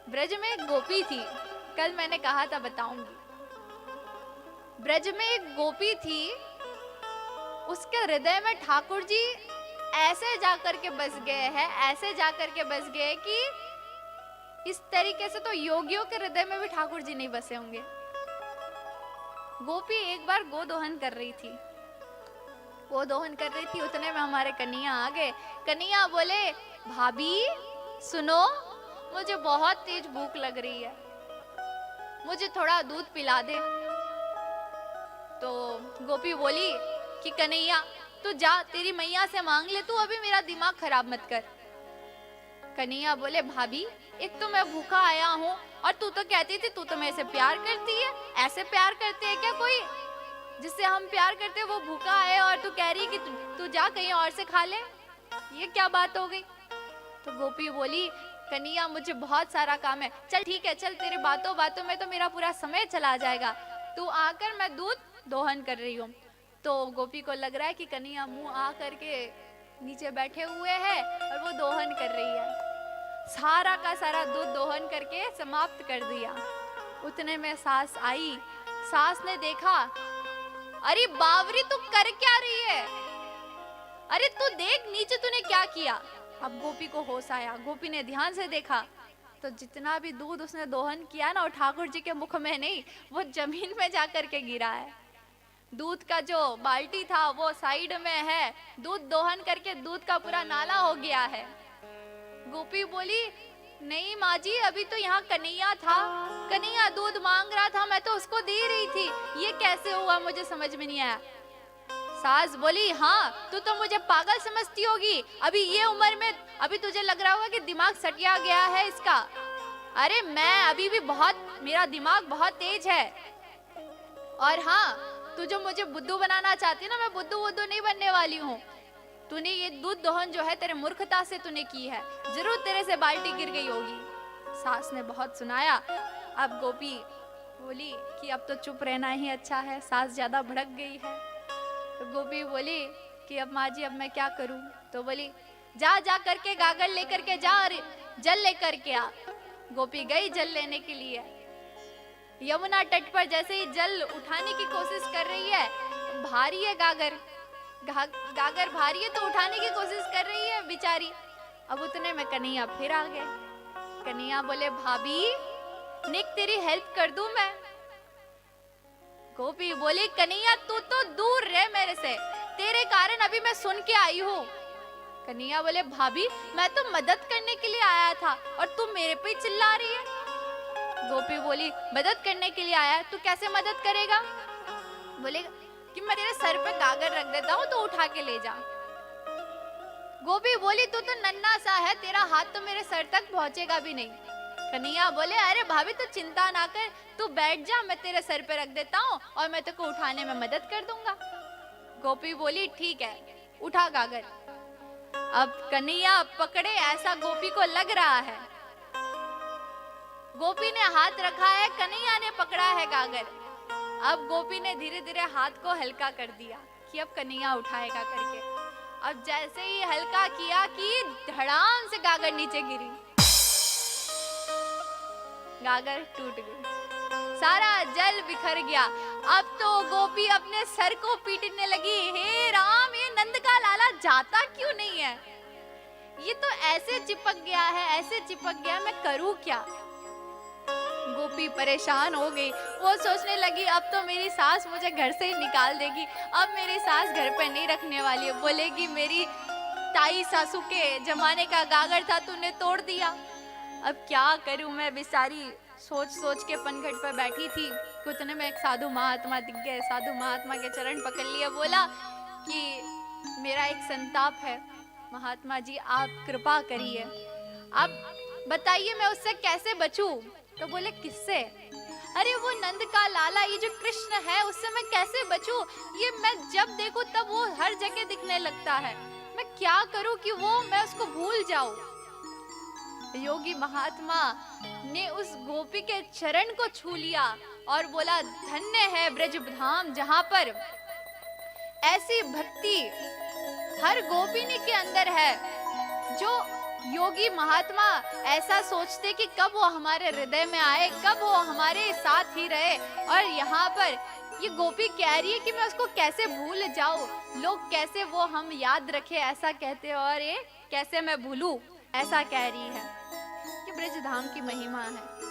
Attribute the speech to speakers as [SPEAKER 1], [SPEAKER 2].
[SPEAKER 1] ब्रज में एक गोपी थी, कल मैंने कहा था बताऊंगी। ब्रज में एक गोपी थी, उसके हृदय में ठाकुर जी ऐसे जाकर के बस गए हैं, ऐसे जाकर के बस गए कि इस तरीके से तो योगियों के हृदय में भी ठाकुर जी नहीं बसे होंगे। गोपी एक बार गोदोहन कर रही थी, वो दोहन कर रही थी, उतने में हमारे कन्हैया आ गए। कन्हैया बोले, भाभी सुनो, मुझे बहुत तेज भूख लग रही है, मुझे थोड़ा दूध पिला दे। तो गोपी बोली कि कन्हैया तू जा, तेरी मैया से मांग ले, तू अभी मेरा दिमाग खराब मत कर। कन्हैया बोले, भाभी एक तो मैं भूखा आया हूँ, और तू तो कहती थी तू तो मेरे से प्यार करती है। ऐसे प्यार करते है क्या कोई? जिससे हम प्यार करते वो भूखा है और तू कह रही कि तू जा कहीं और से खा ले, ये क्या बात हो गई? तो गोपी बोली, कन्हैया मुझे बहुत सारा काम है, चल ठीक है, चल तेरे बातों बातों में तो मेरा पूरा समय चला जाएगा, तू आकर, मैं दूध दोहन कर रही हूँ। तो गोपी को लग रहा है कि कन्हैया मुंह आ करके नीचे बैठे हुए हैं और वो दोहन कर रही है। सारा का सारा दूध दोहन करके समाप्त कर दिया। उतने में सास आई, सास ने देखा, अरे बावरी तू कर क्या रही है? अरे तू देख नीचे तूने क्या किया। अब गोपी को होश आया, गोपी ने ध्यान से देखा तो जितना भी दूध उसने दोहन किया ना, वो ठाकुर जी के मुख में नहीं, वो जमीन में जाकर के गिरा है। दूध का जो बाल्टी था वो साइड में है, दूध दोहन करके दूध का पूरा नाला हो गया है। गोपी बोली, नहीं माँ जी, अभी तो यहाँ कन्हैया था, कन्हैया दूध मांग रहा था, मैं तो उसको दे रही थी, ये कैसे हुआ मुझे समझ में नहीं आया। सास बोली, हाँ तू तो मुझे पागल समझती होगी, अभी ये उम्र में अभी तुझे लग रहा होगा कि दिमाग सटिया गया है इसका। अरे मैं अभी भी मेरा दिमाग बहुत तेज है। और हाँ, तू जो मुझे बुद्धू बनाना चाहती है ना, मैं बुद्धू नहीं बनने वाली हूँ। तूने ये दूध दोहन जो है तेरे मूर्खता से तूने की है, जरूर तेरे से बाल्टी गिर गई होगी। सास ने बहुत सुनाया। अब गोपी बोली कि अब तो चुप रहना ही अच्छा है, सास ज्यादा भड़क गई है। तो गोपी बोली कि अब माँ जी अब मैं क्या करूं? तो बोली, जा करके गागर लेकर के जा और जल लेकर के आ। गोपी गई जल लेने के लिए। यमुना तट पर जैसे ही जल उठाने की कोशिश कर रही है, भारी है गागर, गागर भारी है तो उठाने की कोशिश कर रही है बेचारी। अब उतने में कन्हैया फिर आ गए। कन्हैया बोले, भाभी निक तेरी हेल्प कर दूं मैं? गोपी बोली, कन्हैया तू तो दूर रह मेरे से, तेरे कारण अभी मैं सुन के आई हूँ। कन्हैया बोले, भाभी मैं तो मदद करने के लिए आया था और तू मेरे पे चिल्ला रही है। गोपी बोली, मदद करने के लिए आया, तू कैसे मदद करेगा? बोले कि मैं तेरे सर पे गागर रख देता हूँ तो उठा के ले जा। गोपी बोली, तू तो नन्हा सा है, तेरा हाथ तो मेरे सर तक पहुंचेगा भी नहीं। कन्हैया बोले, अरे भाभी तू चिंता ना कर, तू बैठ जा, मैं तेरे सर पे रख देता हूँ और मैं तेको उठाने में मदद कर दूंगा। गोपी बोली, ठीक है, उठा गागर। अब कन्हैया पकड़े, ऐसा गोपी को लग रहा है। गोपी ने हाथ रखा है, कन्हैया ने पकड़ा है गागर। अब गोपी ने धीरे धीरे हाथ को हल्का कर दिया कि अब कन्हैया उठाएगा करके। अब जैसे ही हल्का किया कि धड़ाम से गागर नीचे गिरी, गागर टूट गई, सारा जल बिखर गया। अब तो गोपी अपने सर को पीटने लगी, हे राम, ये नंद का लाला जाता क्यों नहीं है? ये तो ऐसे चिपक गया है, ऐसे चिपक गया, मैं करूं क्या? गोपी परेशान हो गई। वो सोचने लगी, अब तो मेरी सास मुझे घर से ही निकाल देगी, अब मेरी सास घर पे नहीं रखने वाली है, बोलेगी मेरी ताई सासू के जमाने का गागर था, तूने तोड़ दिया। अब क्या करूं मैं? बेचारी सोच सोच के पनघट पर बैठी थी। उतने में एक साधु महात्मा दिख गए। साधु महात्मा के चरण पकड़ लिए, बोला कि मेरा एक संताप है महात्मा जी, आप कृपा करिए, आप बताइए मैं उससे कैसे बचूं? तो बोले, किससे? अरे वो नंद का लाला, ये जो कृष्ण है, उससे मैं कैसे बचूं? ये मैं जब देखूं तब वो हर जगह दिखने लगता है, मैं क्या करूं कि मैं उसको भूल जाऊं? योगी महात्मा ने उस गोपी के चरण को छू लिया और बोला, धन्य है ब्रज धाम, जहां पर ऐसी भक्ति हर गोपिनी के अंदर है, जो योगी महात्मा ऐसा सोचते कि कब वो हमारे हृदय में आए, कब वो हमारे साथ ही रहे। और यहाँ पर ये गोपी कह रही है कि मैं उसको कैसे भूल जाऊं, लोग कैसे वो हम याद रखे ऐसा कहते और ये कैसे मैं भूलूं, ऐसा कह रही है। कि ब्रज धाम की महिमा है।